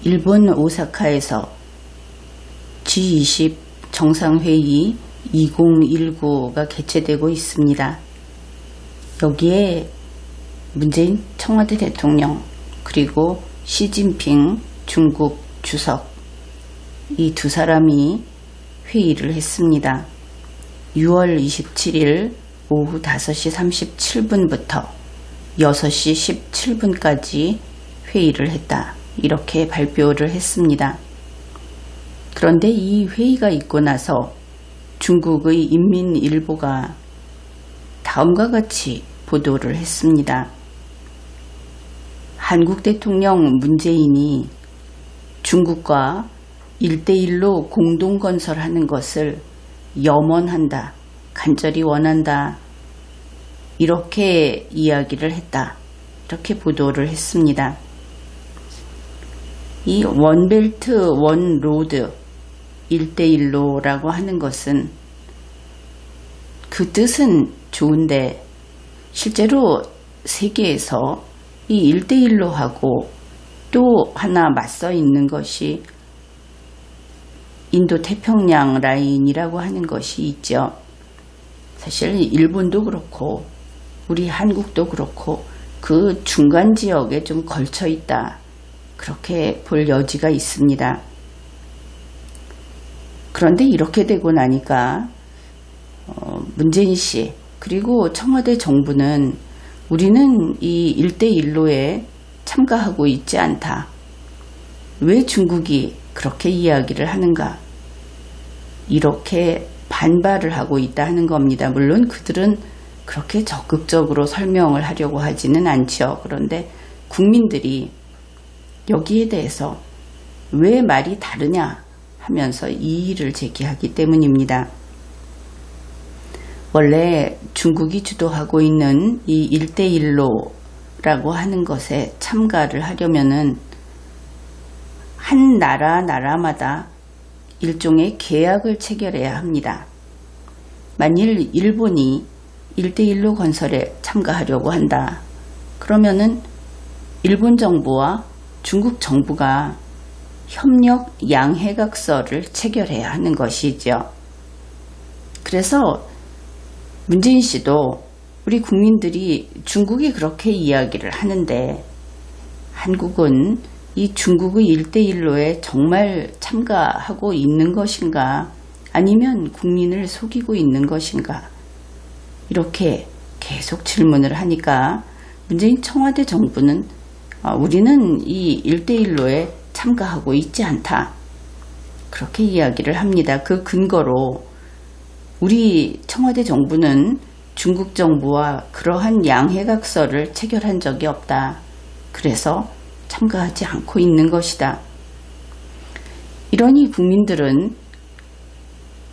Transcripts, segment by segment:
일본 오사카에서 G20 정상회의 2019가 개최되고 있습니다. 여기에 문재인 청와대 대통령 그리고 시진핑 중국 주석 이 두 사람이 회의를 했습니다. 6월 27일 오후 5시 37분부터 6시 17분까지 회의를 했다. 이렇게 발표를 했습니다. 그런데 이 회의가 있고 나서 중국의 인민일보가 다음과 같이 보도를 했습니다. 한국 대통령 문재인이 중국과 1대1로 공동건설하는 것을 염원한다, 간절히 원한다, 이렇게 이야기를 했다. 이렇게 보도를 했습니다. 이 원벨트 원로드 1대1로라고 하는 것은 그 뜻은 좋은데 실제로 세계에서 이 1대1로하고 또 하나 맞서 있는 것이 인도 태평양 라인이라고 하는 것이 있죠. 사실 일본도 그렇고 우리 한국도 그렇고 그 중간 지역에 좀 걸쳐 있다. 그렇게 볼 여지가 있습니다. 그런데 이렇게 되고 나니까 문재인 씨 그리고 청와대 정부는 우리는 이 1대1로에 참가하고 있지 않다. 왜 중국이 그렇게 이야기를 하는가? 이렇게 반발을 하고 있다 하는 겁니다. 물론 그들은 그렇게 적극적으로 설명을 하려고 하지는 않죠. 그런데 국민들이 여기에 대해서 왜 말이 다르냐 하면서 이의를 제기하기 때문입니다. 원래 중국이 주도하고 있는 이 1대1로라고 하는 것에 참가를 하려면은 한 나라마다 일종의 계약을 체결해야 합니다. 만일 일본이 1대1로 건설에 참가하려고 한다. 그러면은 일본 정부와 중국 정부가 협력 양해각서를 체결해야 하는 것이죠. 그래서 문재인 씨도 우리 국민들이 중국이 그렇게 이야기를 하는데 한국은 이 중국의 1대1로에 정말 참가하고 있는 것인가 아니면 국민을 속이고 있는 것인가 이렇게 계속 질문을 하니까 문재인 청와대 정부는 우리는 이 1대1로에 참가하고 있지 않다. 그렇게 이야기를 합니다. 그 근거로 우리 청와대 정부는 중국 정부와 그러한 양해각서를 체결한 적이 없다. 그래서 참가하지 않고 있는 것이다. 이러니 국민들은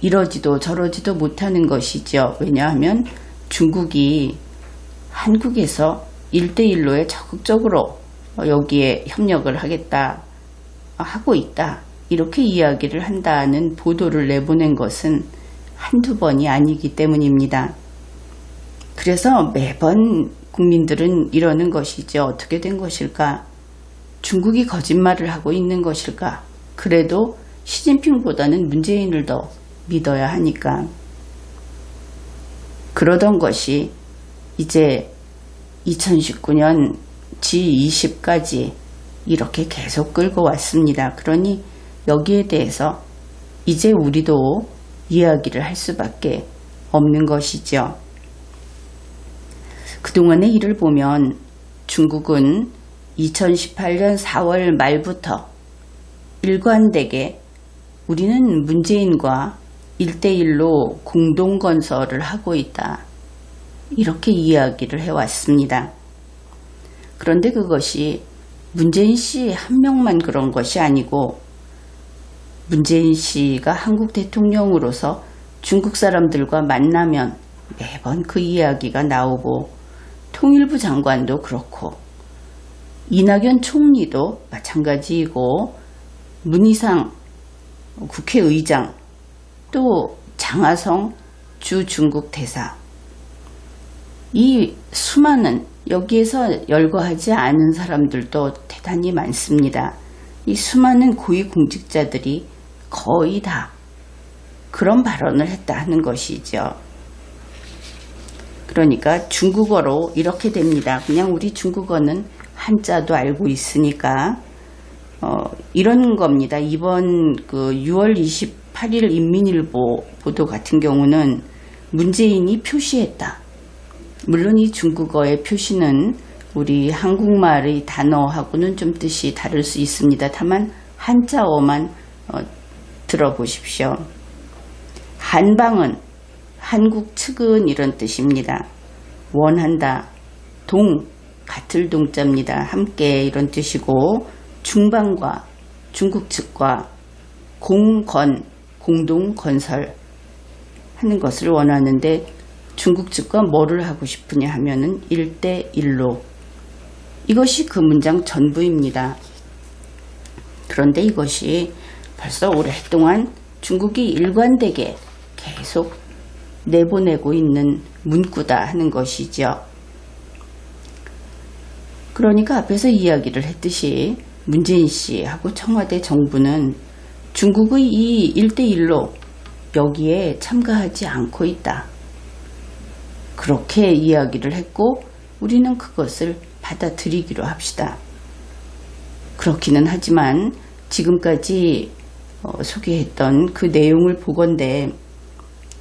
이러지도 저러지도 못하는 것이죠. 왜냐하면 중국이 한국에서 1대1로에 적극적으로 여기에 협력을 하겠다 하고 있다. 이렇게 이야기를 한다는 보도를 내보낸 것은 한두 번이 아니기 때문입니다. 그래서 매번 국민들은 이러는 것이죠. 어떻게 된 것일까? 중국이 거짓말을 하고 있는 것일까? 그래도 시진핑보다는 문재인을 더 믿어야 하니까. 그러던 것이 이제 2019년 G20까지 이렇게 계속 끌고 왔습니다. 그러니 여기에 대해서 이제 우리도 이야기를 할 수밖에 없는 것이죠. 그동안의 일을 보면 중국은 2018년 4월 말부터 일관되게 우리는 문재인과 1대1로 공동건설을 하고 있다. 이렇게 이야기를 해왔습니다. 그런데 그것이 문재인 씨 한 명만 그런 것이 아니고 문재인 씨가 한국 대통령으로서 중국 사람들과 만나면 매번 그 이야기가 나오고 통일부 장관도 그렇고 이낙연 총리도 마찬가지이고 문희상 국회의장 또 장하성 주 중국 대사 이 수많은 여기에서 열거하지 않은 사람들도 대단히 많습니다. 이 수많은 고위공직자들이 거의 다 그런 발언을 했다 하는 것이죠. 그러니까 중국어로 이렇게 됩니다. 그냥 우리 중국어는 한자도 알고 있으니까 이런 겁니다. 이번 그 6월 28일 인민일보 보도 같은 경우는 문재인이 표시했다. 물론 이 중국어의 표시는 우리 한국말의 단어하고는 좀 뜻이 다를 수 있습니다. 다만 한자어만 들어보십시오. 한방은 한국 측은 이런 뜻입니다. 원한다. 동 같을 동자입니다. 함께 이런 뜻이고 중방과 중국 측과 공건 공동 건설 하는 것을 원하는데 중국 측과 뭐를 하고 싶으냐 하면은 1대1로 이것이 그 문장 전부입니다. 그런데 이것이 벌써 오랫동안 중국이 일관되게 계속 내보내고 있는 문구다 하는 것이죠. 그러니까 앞에서 이야기를 했듯이 문재인 씨하고 청와대 정부는 중국의 이 1대1로 여기에 참가하지 않고 있다. 그렇게 이야기를 했고 우리는 그것을 받아들이기로 합시다. 그렇기는 하지만 지금까지 소개했던 그 내용을 보건대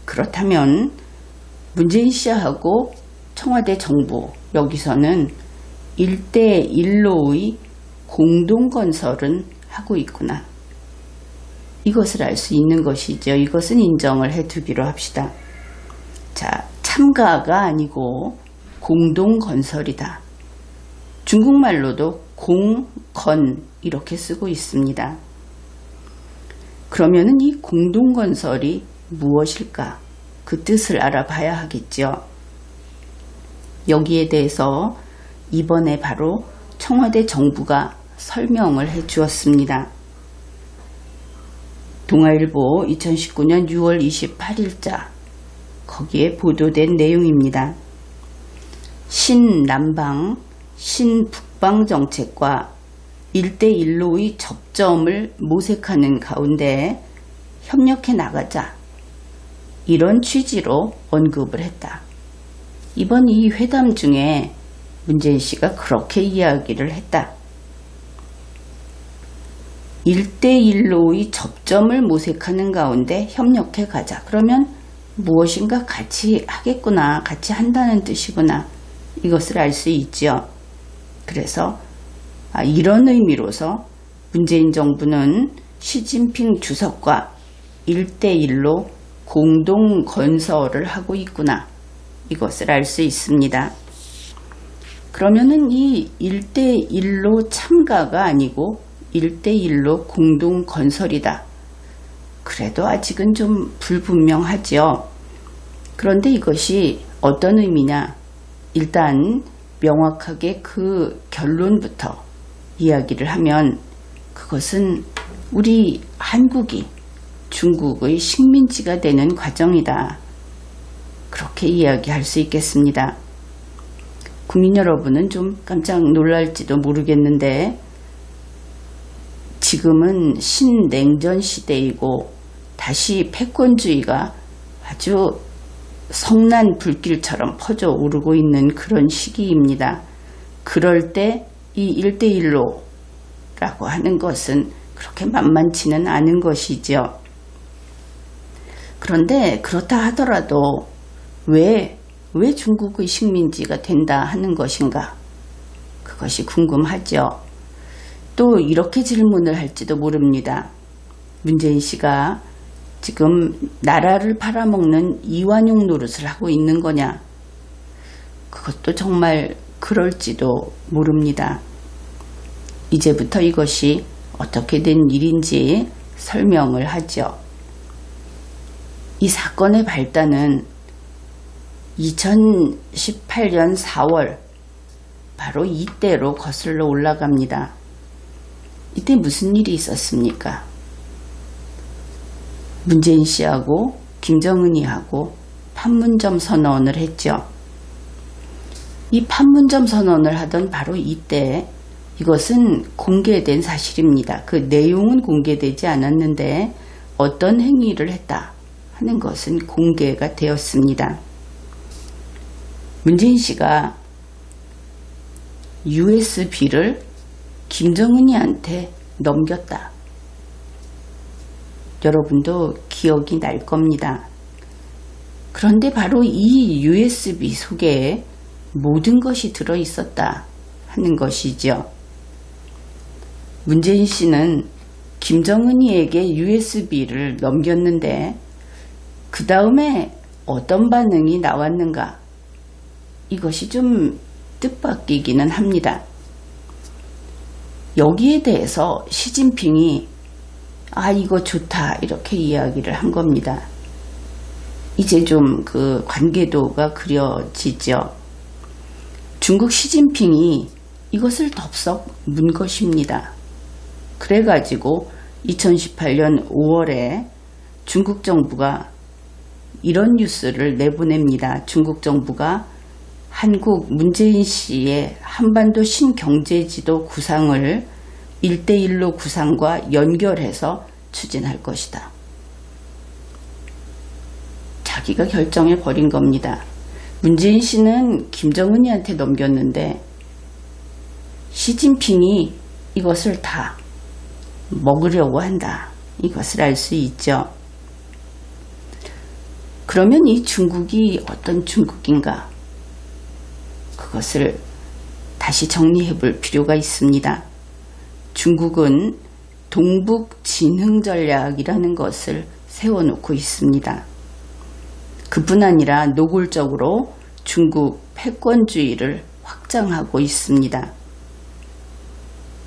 그렇다면 문재인 씨하고 청와대 정부 여기서는 1대1로의 공동건설은 하고 있구나. 이것을 알 수 있는 것이죠. 이것은 인정을 해두기로 합시다. 자, 참가가 아니고 공동건설이다. 중국말로도 공건 이렇게 쓰고 있습니다. 그러면은 이 공동건설이 무엇일까? 그 뜻을 알아봐야 하겠죠. 여기에 대해서 이번에 바로 청와대 정부가 설명을 해 주었습니다. 동아일보 2019년 6월 28일자 거기에 보도된 내용입니다. 신남방, 신북방 정책과 1대1로의 접점을 모색하는 가운데 협력해 나가자 이런 취지로 언급을 했다. 이번 이 회담 중에 문재인 씨가 그렇게 이야기를 했다. 1대1로의 접점을 모색하는 가운데 협력해 가자. 그러면 무엇인가 같이 하겠구나. 같이 한다는 뜻이구나. 이것을 알 수 있죠. 그래서 이런 의미로서 문재인 정부는 시진핑 주석과 1대1로 공동 건설을 하고 있구나. 이것을 알 수 있습니다. 그러면은 이 1대1로 참가가 아니고 1대1로 공동 건설이다. 그래도 아직은 좀 불분명하죠. 그런데 이것이 어떤 의미냐? 일단 명확하게 그 결론부터 이야기를 하면 그것은 우리 한국이 중국의 식민지가 되는 과정이다. 그렇게 이야기할 수 있겠습니다. 국민 여러분은 좀 깜짝 놀랄지도 모르겠는데 지금은 신냉전 시대이고 다시 패권주의가 아주 성난 불길처럼 퍼져 오르고 있는 그런 시기입니다. 그럴 때 이 1대1로라고 하는 것은 그렇게 만만치는 않은 것이죠. 그런데 그렇다 하더라도 왜 중국의 식민지가 된다 하는 것인가? 그것이 궁금하죠. 또 이렇게 질문을 할지도 모릅니다. 문재인 씨가 지금 나라를 팔아먹는 이완용 노릇을 하고 있는 거냐? 그것도 정말 그럴지도 모릅니다. 이제부터 이것이 어떻게 된 일인지 설명을 하죠. 이 사건의 발단은 2018년 4월 바로 이때로 거슬러 올라갑니다. 이때 무슨 일이 있었습니까? 문재인 씨하고 김정은이하고 판문점 선언을 했죠. 이 판문점 선언을 하던 바로 이때 이것은 공개된 사실입니다. 그 내용은 공개되지 않았는데 어떤 행위를 했다 하는 것은 공개가 되었습니다. 문재인 씨가 USB를 김정은이한테 넘겼다. 여러분도 기억이 날 겁니다. 그런데 바로 이 USB 속에 모든 것이 들어있었다 하는 것이죠. 문재인 씨는 김정은이에게 USB를 넘겼는데 그 다음에 어떤 반응이 나왔는가? 이것이 좀 뜻밖이기는 합니다. 여기에 대해서 시진핑이 이거 좋다 이렇게 이야기를 한 겁니다. 이제 좀 그 관계도가 그려지죠. 중국 시진핑이 이것을 덥석 문 것입니다. 그래가지고 2018년 5월에 중국 정부가 이런 뉴스를 내보냅니다. 중국 정부가 한국 문재인 씨의 한반도 신경제지도 구상을 1대1로 구상과 연결해서 추진할 것이다. 자기가 결정해 버린 겁니다. 문재인 씨는 김정은이한테 넘겼는데 시진핑이 이것을 다 먹으려고 한다. 이것을 알 수 있죠. 그러면 이 중국이 어떤 중국인가? 그것을 다시 정리해 볼 필요가 있습니다. 중국은 동북진흥전략이라는 것을 세워놓고 있습니다. 그뿐 아니라 노골적으로 중국 패권주의를 확장하고 있습니다.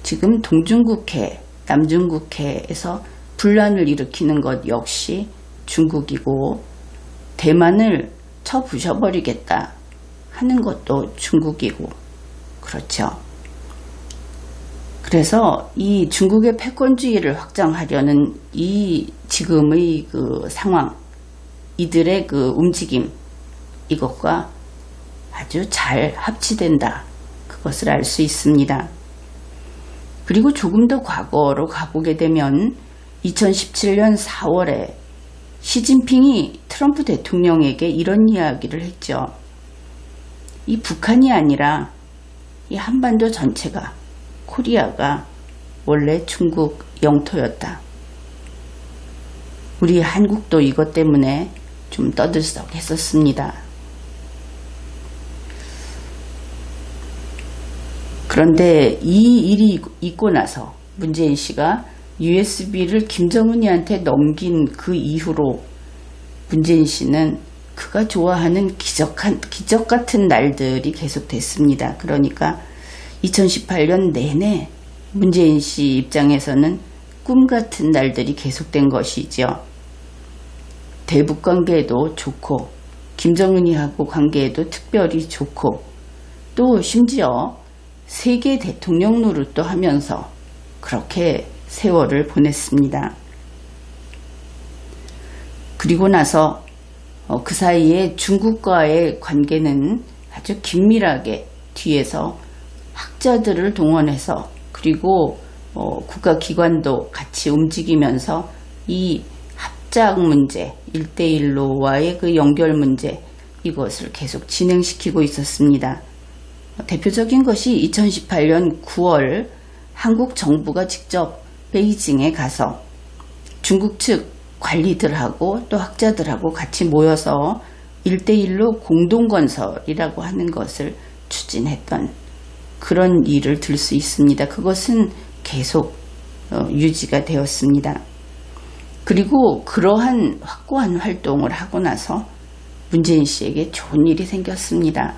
지금 동중국해, 남중국해에서 분란을 일으키는 것 역시 중국이고 대만을 쳐부셔버리겠다 하는 것도 중국이고 그렇죠. 그래서 이 중국의 패권주의를 확장하려는 이 지금의 그 상황, 이들의 그 움직임, 이것과 아주 잘 합치된다. 그것을 알 수 있습니다. 그리고 조금 더 과거로 가보게 되면 2017년 4월에 시진핑이 트럼프 대통령에게 이런 이야기를 했죠. 이 북한이 아니라 이 한반도 전체가, 코리아가 원래 중국 영토였다. 우리 한국도 이것 때문에 좀 떠들썩했었습니다. 그런데 이 일이 있고 나서 문재인 씨가 USB를 김정은이한테 넘긴 그 이후로 문재인 씨는 그가 좋아하는 기적 같은 날들이 계속됐습니다. 그러니까 2018년 내내 문재인 씨 입장에서는 꿈 같은 날들이 계속된 것이죠. 대북 관계도 좋고 김정은이하고 관계도 특별히 좋고 또 심지어 세계 대통령 노릇도 하면서 그렇게 세월을 보냈습니다. 그리고 나서 그 사이에 중국과의 관계는 아주 긴밀하게 뒤에서 학자들을 동원해서 그리고 국가기관도 같이 움직이면서 이 합작 문제, 1대1로와의 그 연결 문제 이것을 계속 진행시키고 있었습니다. 대표적인 것이 2018년 9월 한국 정부가 직접 베이징에 가서 중국 측 관리들하고 또 학자들하고 같이 모여서 1대1로 공동건설이라고 하는 것을 추진했던 그런 일을 들 수 있습니다. 그것은 계속 유지가 되었습니다. 그리고 그러한 확고한 활동을 하고 나서 문재인 씨에게 좋은 일이 생겼습니다.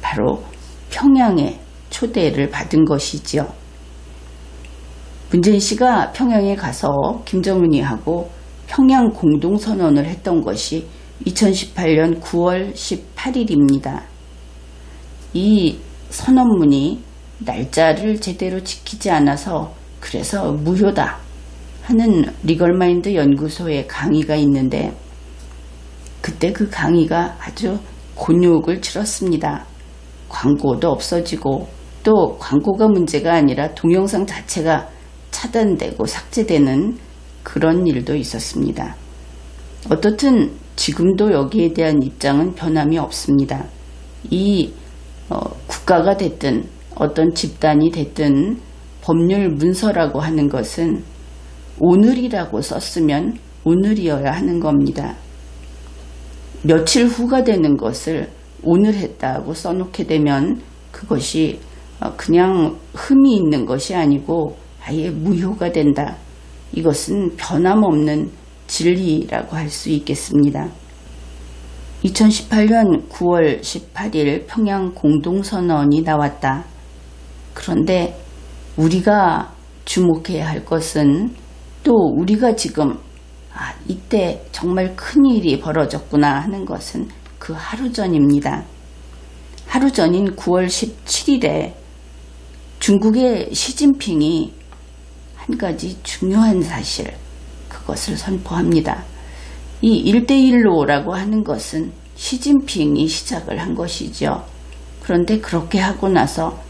바로 평양에 초대를 받은 것이죠. 문재인 씨가 평양에 가서 김정은이하고 평양 공동선언을 했던 것이 2018년 9월 18일입니다. 이 선언문이 날짜를 제대로 지키지 않아서 그래서 무효다 하는 리걸마인드 연구소의 강의가 있는데 그때 그 강의가 아주 곤욕을 치렀습니다. 광고도 없어지고 또 광고가 문제가 아니라 동영상 자체가 차단되고 삭제되는 그런 일도 있었습니다. 어떻든 지금도 여기에 대한 입장은 변함이 없습니다. 이 국가가 됐든 어떤 집단이 됐든 법률 문서라고 하는 것은 오늘이라고 썼으면 오늘이어야 하는 겁니다. 며칠 후가 되는 것을 오늘 했다고 써놓게 되면 그것이 그냥 흠이 있는 것이 아니고 아예 무효가 된다. 이것은 변함없는 진리라고 할 수 있겠습니다. 2018년 9월 18일 평양 공동선언이 나왔다. 그런데 우리가 주목해야 할 것은 또 우리가 지금 이때 정말 큰일이 벌어졌구나 하는 것은 그 하루 전입니다. 하루 전인 9월 17일에 중국의 시진핑이 한 가지 중요한 사실, 그것을 선포합니다. 이 1대1로라고 하는 것은 시진핑이 시작을 한 것이죠. 그런데 그렇게 하고 나서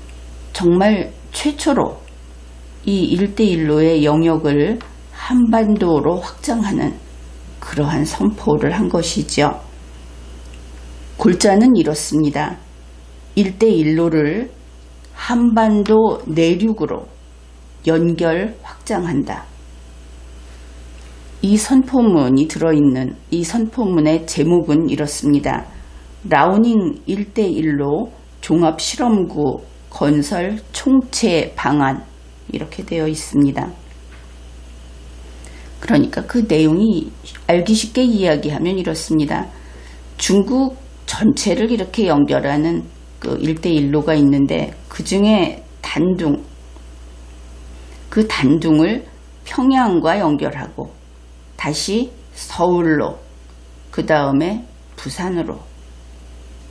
정말 최초로 이 1대1로의 영역을 한반도로 확장하는 그러한 선포를 한 것이죠. 골자는 이렇습니다. 1대1로를 한반도 내륙으로 연결 확장한다. 이 선포문이 들어있는 이 선포문의 제목은 이렇습니다. 라오닝 1대1로 종합실험구 건설 총체 방안, 이렇게 되어 있습니다. 그러니까 그 내용이 알기 쉽게 이야기하면 이렇습니다. 중국 전체를 이렇게 연결하는 그 1대1로가 있는데 그 중에 단둥, 그 단둥을 평양과 연결하고 다시 서울로, 그 다음에 부산으로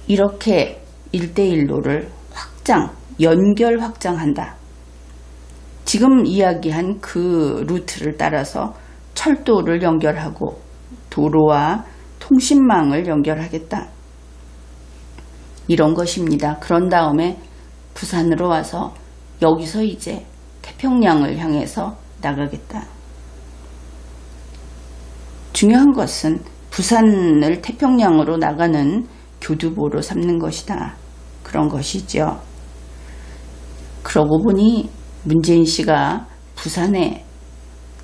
이렇게 1대1로를 연결 확장한다. 지금 이야기한 그 루트를 따라서 철도를 연결하고 도로와 통신망을 연결하겠다. 이런 것입니다. 그런 다음에 부산으로 와서 여기서 이제 태평양을 향해서 나가겠다. 중요한 것은 부산을 태평양으로 나가는 교두보로 삼는 것이다. 그런 것이죠. 그러고 보니 문재인 씨가 부산에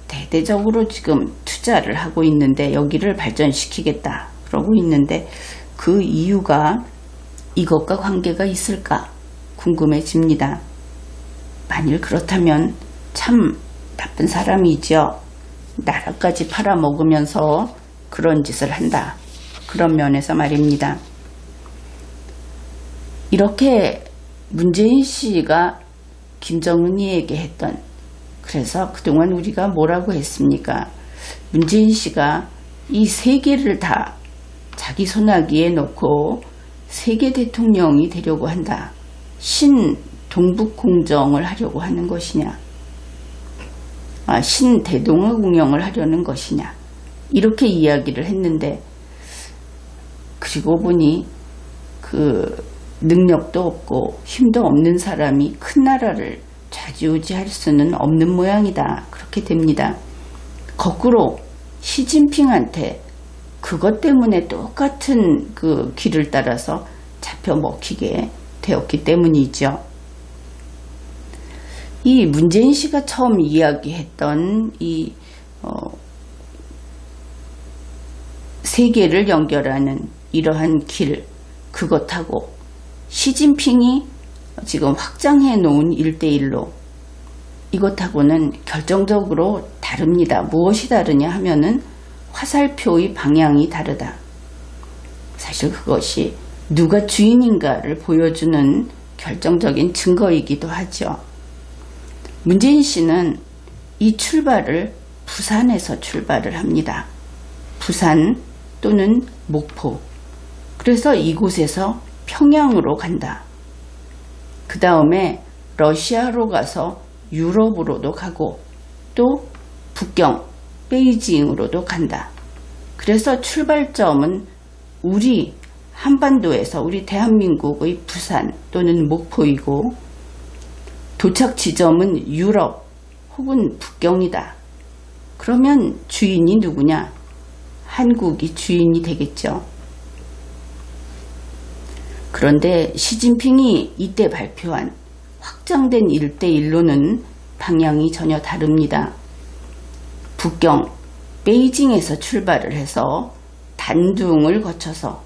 대대적으로 지금 투자를 하고 있는데 여기를 발전시키겠다 그러고 있는데 그 이유가 이것과 관계가 있을까 궁금해집니다. 만일 그렇다면 참 나쁜 사람이죠. 나라까지 팔아먹으면서 그런 짓을 한다. 그런 면에서 말입니다. 이렇게 문재인 씨가 김정은이에게 했던, 그래서 그동안 우리가 뭐라고 했습니까? 문재인 씨가 이 세 개를 다 자기 손아귀에 놓고 세계 대통령이 되려고 한다. 신동북공정을 하려고 하는 것이냐? 신대동을 운영을 하려는 것이냐? 이렇게 이야기를 했는데, 그리고 보니 그 능력도 없고 힘도 없는 사람이 큰 나라를 좌지우지할 수는 없는 모양이다. 그렇게 됩니다. 거꾸로 시진핑한테 그것 때문에 똑같은 그 길을 따라서 잡혀 먹히게 되었기 때문이죠. 이 문재인 씨가 처음 이야기했던 이 세계를 연결하는 이러한 길, 그것하고 시진핑이 지금 확장해 놓은 1대1로, 이것하고는 결정적으로 다릅니다. 무엇이 다르냐 하면은 화살표의 방향이 다르다. 사실 그것이 누가 주인인가를 보여주는 결정적인 증거이기도 하죠. 문재인 씨는 이 출발을 부산에서 출발을 합니다. 부산 또는 목포. 그래서 이곳에서 평양으로 간다. 그 다음에 러시아로 가서 유럽으로도 가고 또 북경 베이징으로도 간다. 그래서 출발점은 우리 한반도에서 우리 대한민국의 부산 또는 목포이고 도착 지점은 유럽 혹은 북경이다. 그러면 주인이 누구냐? 한국이 주인이 되겠죠. 그런데 시진핑이 이때 발표한 확장된 1대1로는 방향이 전혀 다릅니다. 북경, 베이징에서 출발을 해서 단둥을 거쳐서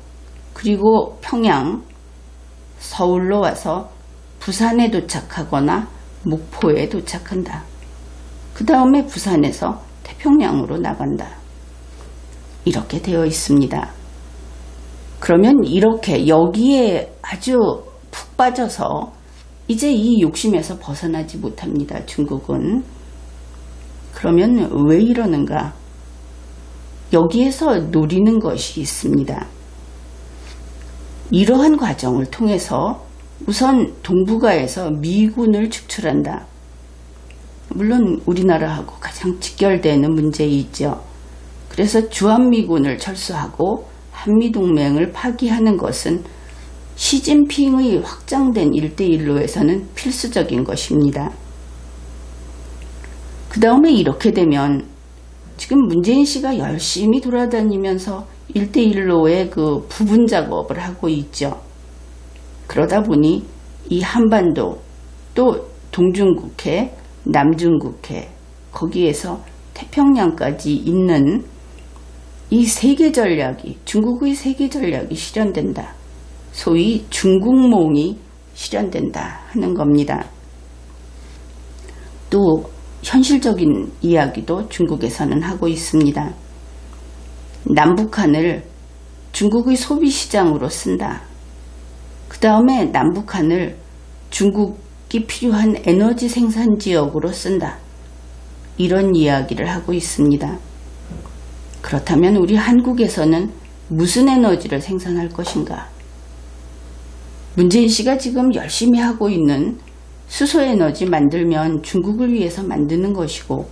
그리고 평양, 서울로 와서 부산에 도착하거나 목포에 도착한다. 그 다음에 부산에서 태평양으로 나간다. 이렇게 되어 있습니다. 그러면 이렇게 여기에 아주 푹 빠져서 이제 이 욕심에서 벗어나지 못합니다. 중국은. 그러면 왜 이러는가? 여기에서 노리는 것이 있습니다. 이러한 과정을 통해서 우선 동북아에서 미군을 축출한다. 물론 우리나라하고 가장 직결되는 문제이죠. 그래서 주한미군을 철수하고 한미동맹을 파기하는 것은 시진핑의 확장된 1대1로에서는 필수적인 것입니다. 그 다음에 이렇게 되면 지금 문재인 씨가 열심히 돌아다니면서 1대1로의 그 부분 작업을 하고 있죠. 그러다 보니 이 한반도 또 동중국해, 남중국해 거기에서 태평양까지 있는 이 세계 전략이 중국의 세계 전략이 실현된다. 소위 중국몽이 실현된다 하는 겁니다. 또 현실적인 이야기도 중국에서는 하고 있습니다. 남북한을 중국의 소비시장으로 쓴다. 그 다음에 남북한을 중국이 필요한 에너지 생산 지역으로 쓴다. 이런 이야기를 하고 있습니다. 그렇다면 우리 한국에서는 무슨 에너지를 생산할 것인가? 문재인 씨가 지금 열심히 하고 있는 수소에너지 만들면 중국을 위해서 만드는 것이고,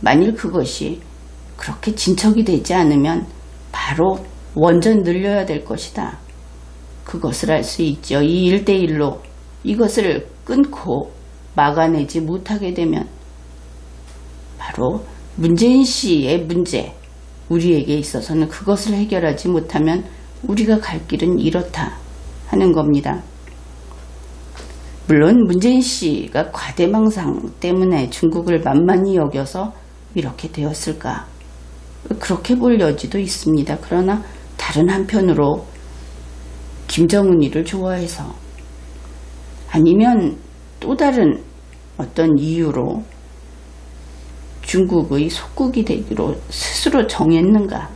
만일 그것이 그렇게 진척이 되지 않으면 바로 원전 늘려야 될 것이다. 그것을 알 수 있죠. 이 1대1로 이것을 끊고 막아내지 못하게 되면 바로 문재인 씨의 문제, 우리에게 있어서는 그것을 해결하지 못하면 우리가 갈 길은 이렇다 하는 겁니다. 물론 문재인 씨가 과대망상 때문에 중국을 만만히 여겨서 이렇게 되었을까? 그렇게 볼 여지도 있습니다. 그러나 다른 한편으로 김정은이를 좋아해서, 아니면 또 다른 어떤 이유로 중국의 속국이 되기로 스스로 정했는가?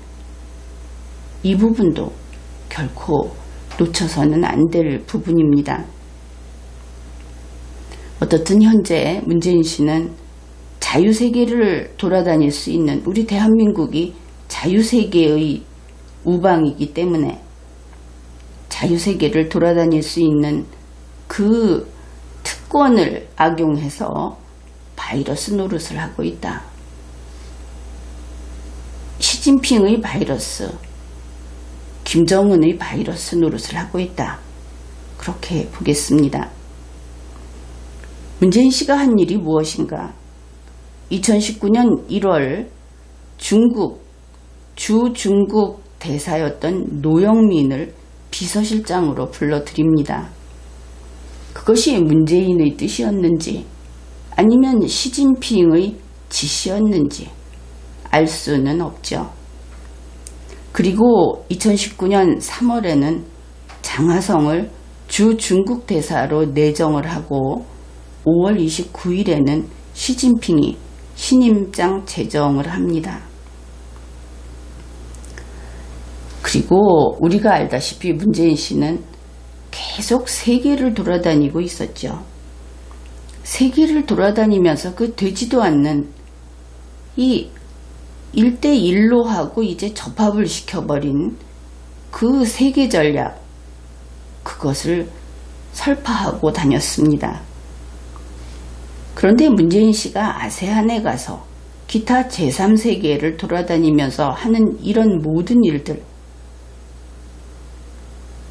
이 부분도 결코 놓쳐서는 안 될 부분입니다. 어떻든 현재 문재인 씨는 자유세계를 돌아다닐 수 있는, 우리 대한민국이 자유세계의 우방이기 때문에 자유세계를 돌아다닐 수 있는 그 특권을 악용해서 바이러스 노릇을 하고 있다. 시진핑의 바이러스, 김정은의 바이러스 노릇을 하고 있다. 그렇게 보겠습니다. 문재인 씨가 한 일이 무엇인가? 2019년 1월 주중국 대사였던 노영민을 비서실장으로 불러드립니다. 그것이 문재인의 뜻이었는지 아니면 시진핑의 지시였는지 알 수는 없죠. 그리고 2019년 3월에는 장하성을 주중국 대사로 내정을 하고 5월 29일에는 시진핑이 신임장 제정을 합니다. 그리고 우리가 알다시피 문재인 씨는 계속 세계를 돌아다니고 있었죠. 세계를 돌아다니면서 그 되지도 않는 이 1대1로 하고 이제 접합을 시켜버린 그 세계 전략, 그것을 설파하고 다녔습니다. 그런데 문재인 씨가 아세안에 가서 기타 제3세계를 돌아다니면서 하는 이런 모든 일들,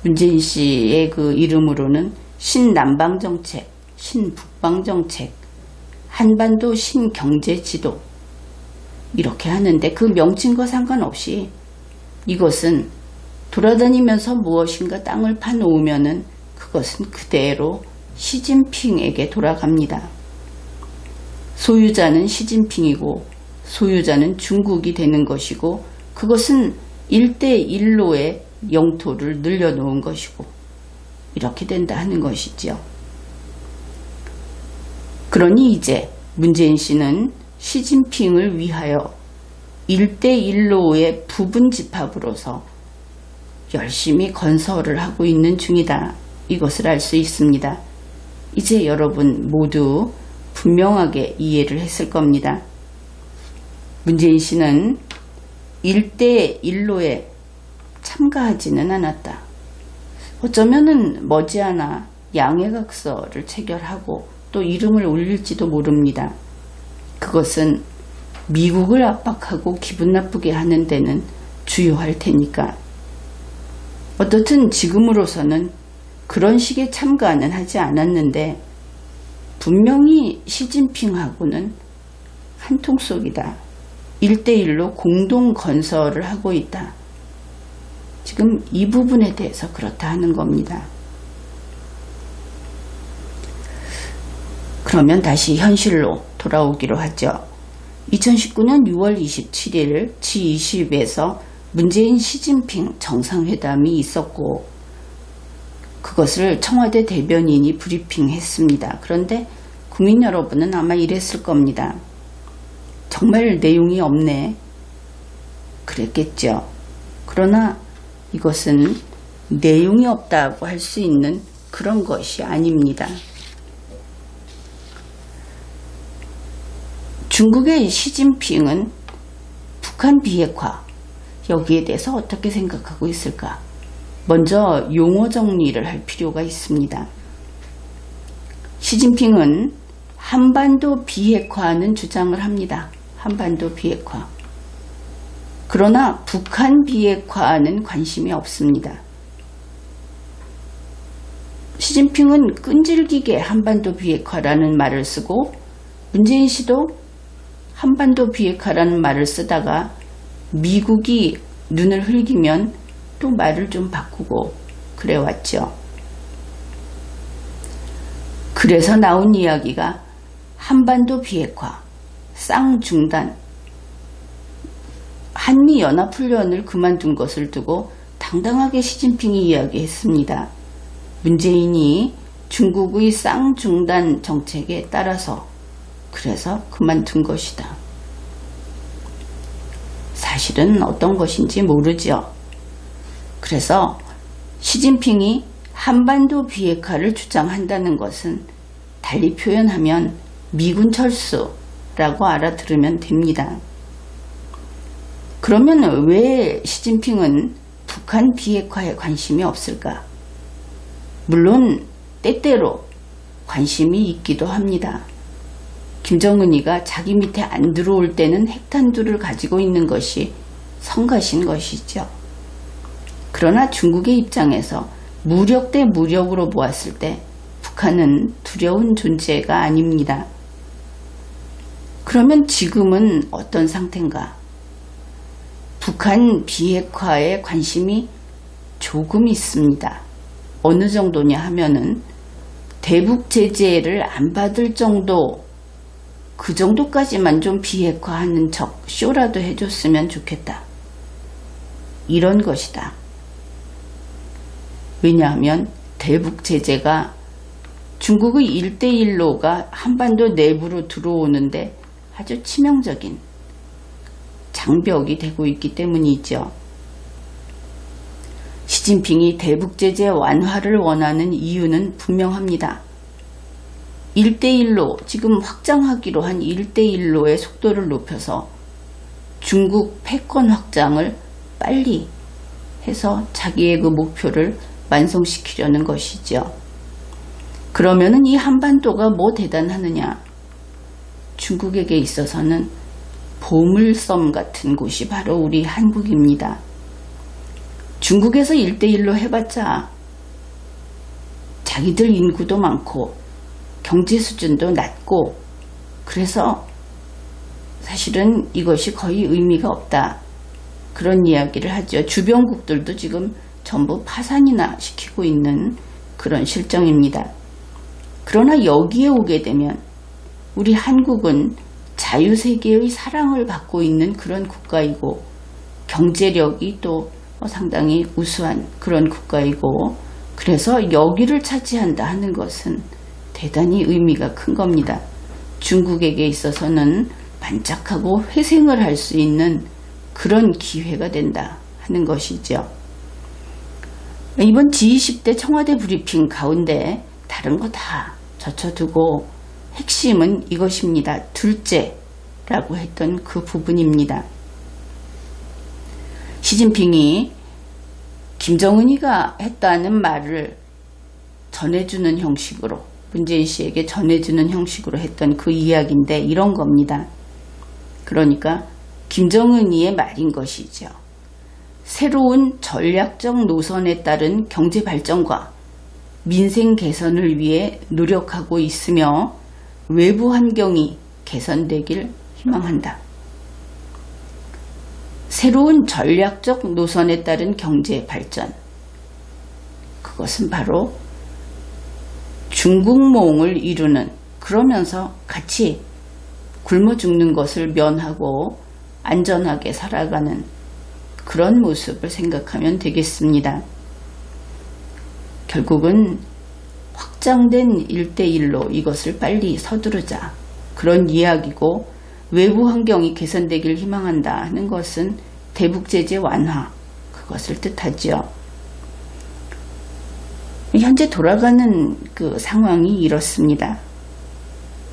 문재인 씨의 그 이름으로는 신남방정책, 신북방정책, 한반도 신경제지도 이렇게 하는데 그 명칭과 상관없이 이것은 돌아다니면서 무엇인가 땅을 파놓으면은 그것은 그대로 시진핑에게 돌아갑니다. 소유자는 시진핑이고 소유자는 중국이 되는 것이고 그것은 1대1로의 영토를 늘려놓은 것이고 이렇게 된다 하는 것이죠. 그러니 이제 문재인 씨는 시진핑을 위하여 1대1로의 부분 집합으로서 열심히 건설을 하고 있는 중이다. 이것을 알 수 있습니다. 이제 여러분 모두 분명하게 이해를 했을 겁니다. 문재인 씨는 1대1로에 참가하지는 않았다. 어쩌면은 머지않아 양해각서를 체결하고 또 이름을 올릴지도 모릅니다. 그것은 미국을 압박하고 기분 나쁘게 하는 데는 주요할 테니까. 어떻든 지금으로서는 그런 식의 참가는 하지 않았는데 분명히 시진핑하고는 한통속이다. 1대1로 공동 건설을 하고 있다. 지금 이 부분에 대해서 그렇다 하는 겁니다. 그러면 다시 현실로 돌아오기로 하죠. 2019년 6월 27일 G20에서 문재인 시진핑 정상회담이 있었고 그것을 청와대 대변인이 브리핑했습니다. 그런데 국민 여러분은 아마 이랬을 겁니다. 정말 내용이 없네. 그랬겠죠. 그러나 이것은 내용이 없다고 할 수 있는 그런 것이 아닙니다. 중국의 시진핑은 북한 비핵화 여기에 대해서 어떻게 생각하고 있을까? 먼저 용어 정리를 할 필요가 있습니다. 시진핑은 한반도 비핵화는 주장을 합니다. 한반도 비핵화. 그러나 북한 비핵화는 관심이 없습니다. 시진핑은 끈질기게 한반도 비핵화라는 말을 쓰고 문재인 씨도 한반도 비핵화라는 말을 쓰다가 미국이 눈을 흘기면 또 말을 좀 바꾸고 그래왔죠. 그래서 나온 이야기가 한반도 비핵화, 쌍중단, 한미연합훈련을 그만둔 것을 두고 당당하게 시진핑이 이야기했습니다. 문재인이 중국의 쌍중단 정책에 따라서 그래서 그만둔 것이다. 사실은 어떤 것인지 모르죠. 그래서 시진핑이 한반도 비핵화를 주장한다는 것은 달리 표현하면 미군 철수라고 알아들으면 됩니다. 그러면 왜 시진핑은 북한 비핵화에 관심이 없을까? 물론 때때로 관심이 있기도 합니다. 김정은이가 자기 밑에 안 들어올 때는 핵탄두를 가지고 있는 것이 성가신 것이죠. 그러나 중국의 입장에서 무력 대 무력으로 보았을 때 북한은 두려운 존재가 아닙니다. 그러면 지금은 어떤 상태인가? 북한 비핵화에 관심이 조금 있습니다. 어느 정도냐 하면은 대북 제재를 안 받을 정도, 그 정도까지만 좀 비핵화하는 척 쇼라도 해줬으면 좋겠다. 이런 것이다. 왜냐하면 대북 제재가 중국의 1대1로가 한반도 내부로 들어오는데 아주 치명적인 장벽이 되고 있기 때문이죠. 시진핑이 대북 제재 완화를 원하는 이유는 분명합니다. 1대1로, 지금 확장하기로 한 1대1로의 속도를 높여서 중국 패권 확장을 빨리 해서 자기의 그 목표를 완성시키려는 것이죠. 그러면은 이 한반도가 뭐 대단하느냐? 중국에게 있어서는 보물섬 같은 곳이 바로 우리 한국입니다. 중국에서 1대1로 해봤자 자기들 인구도 많고 경제 수준도 낮고 그래서 사실은 이것이 거의 의미가 없다. 그런 이야기를 하죠. 주변국들도 지금 전부 파산이나 시키고 있는 그런 실정입니다. 그러나 여기에 오게 되면 우리 한국은 자유세계의 사랑을 받고 있는 그런 국가이고 경제력이 또 상당히 우수한 그런 국가이고 그래서 여기를 차지한다 하는 것은 대단히 의미가 큰 겁니다. 중국에게 있어서는 반짝하고 회생을 할 수 있는 그런 기회가 된다 하는 것이죠. 이번 G20대 청와대 브리핑 가운데 다른 거 다 젖혀두고 핵심은 이것입니다. 둘째라고 했던 그 부분입니다. 시진핑이 김정은이가 했다는 말을 전해주는 형식으로 문재인 씨에게 전해주는 형식으로 했던 그 이야기인데 이런 겁니다. 그러니까 김정은이의 말인 것이죠. 새로운 전략적 노선에 따른 경제 발전과 민생 개선을 위해 노력하고 있으며 외부 환경이 개선되길 희망한다. 새로운 전략적 노선에 따른 경제 발전. 그것은 바로 중국몽을 이루는 그러면서 같이 굶어 죽는 것을 면하고 안전하게 살아가는 그런 모습을 생각하면 되겠습니다. 결국은 확장된 1대1로 이것을 빨리 서두르자 그런 이야기고 외부 환경이 개선되길 희망한다 하는 것은 대북제재 완화 그것을 뜻하죠. 현재 돌아가는 그 상황이 이렇습니다.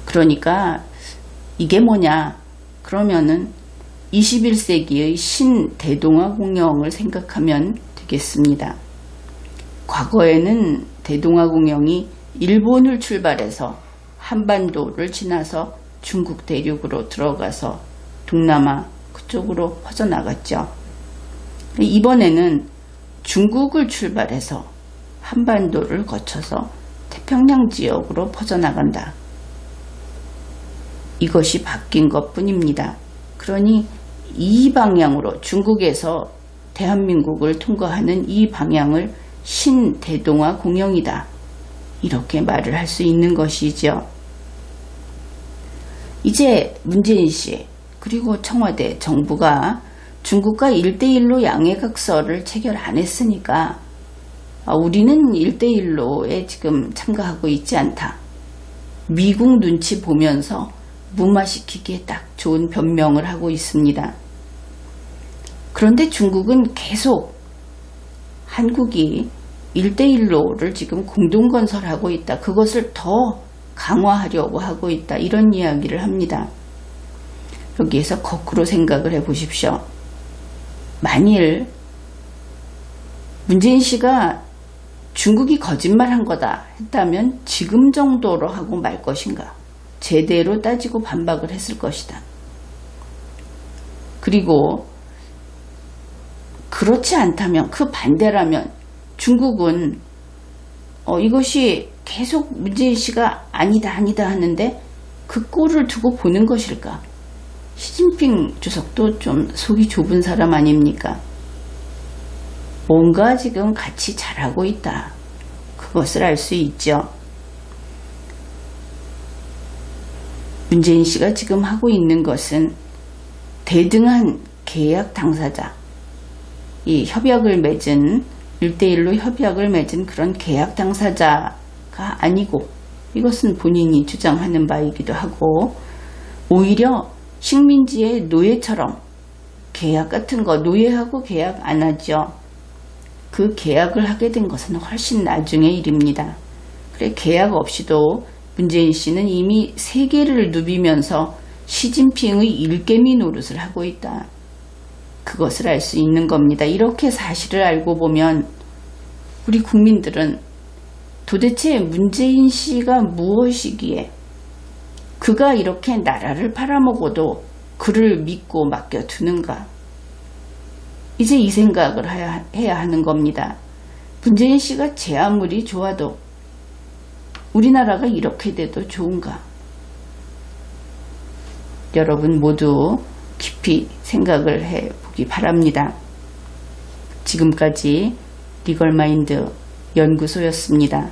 그러니까 이게 뭐냐 그러면은 21세기의 신대동아 공영을 생각하면 되겠습니다. 과거에는 대동아 공영이 일본을 출발해서 한반도를 지나서 중국 대륙으로 들어가서 동남아 그쪽으로 퍼져나갔죠. 이번에는 중국을 출발해서 한반도를 거쳐서 태평양 지역으로 퍼져나간다. 이것이 바뀐 것뿐입니다. 그러니 이 방향으로 중국에서 대한민국을 통과하는 이 방향을 신대동아 공영이다. 이렇게 말을 할 수 있는 것이죠. 이제 문재인 씨 그리고 청와대 정부가 중국과 1대1로 양해각서를 체결 안 했으니까 우리는 1대1로에 지금 참가하고 있지 않다. 미국 눈치 보면서 무마시키기에 딱 좋은 변명을 하고 있습니다. 그런데 중국은 계속 한국이 1대1로를 지금 공동건설하고 있다. 그것을 더 강화하려고 하고 있다. 이런 이야기를 합니다. 여기에서 거꾸로 생각을 해보십시오. 만일 문재인 씨가 중국이 거짓말한 거다 했다면 지금 정도로 하고 말 것인가? 제대로 따지고 반박을 했을 것이다. 그리고 그렇지 않다면 그 반대라면 중국은 이것이 계속 문재인 씨가 아니다 하는데 그 꼴을 두고 보는 것일까? 시진핑 주석도 좀 속이 좁은 사람 아닙니까? 뭔가 지금 같이 잘하고 있다. 그것을 알 수 있죠. 문재인 씨가 지금 하고 있는 것은 대등한 계약 당사자, 이 협약을 맺은 1대1로 협약을 맺은 그런 계약 당사자가 아니고 이것은 본인이 주장하는 바이기도 하고 오히려 식민지의 노예처럼 계약 같은 거 노예하고 계약 안 하죠. 그 계약을 하게 된 것은 훨씬 나중의 일입니다. 그래 계약 없이도 문재인 씨는 이미 세계를 누비면서 시진핑의 일개미 노릇을 하고 있다. 그것을 알 수 있는 겁니다. 이렇게 사실을 알고 보면 우리 국민들은 도대체 문재인 씨가 무엇이기에 그가 이렇게 나라를 팔아먹어도 그를 믿고 맡겨두는가? 이제 이 생각을 해야 하는 겁니다. 문재인 씨가 제 아무리 좋아도 우리나라가 이렇게 돼도 좋은가? 여러분 모두 깊이 생각을 해보기 바랍니다. 지금까지 리걸마인드 연구소였습니다.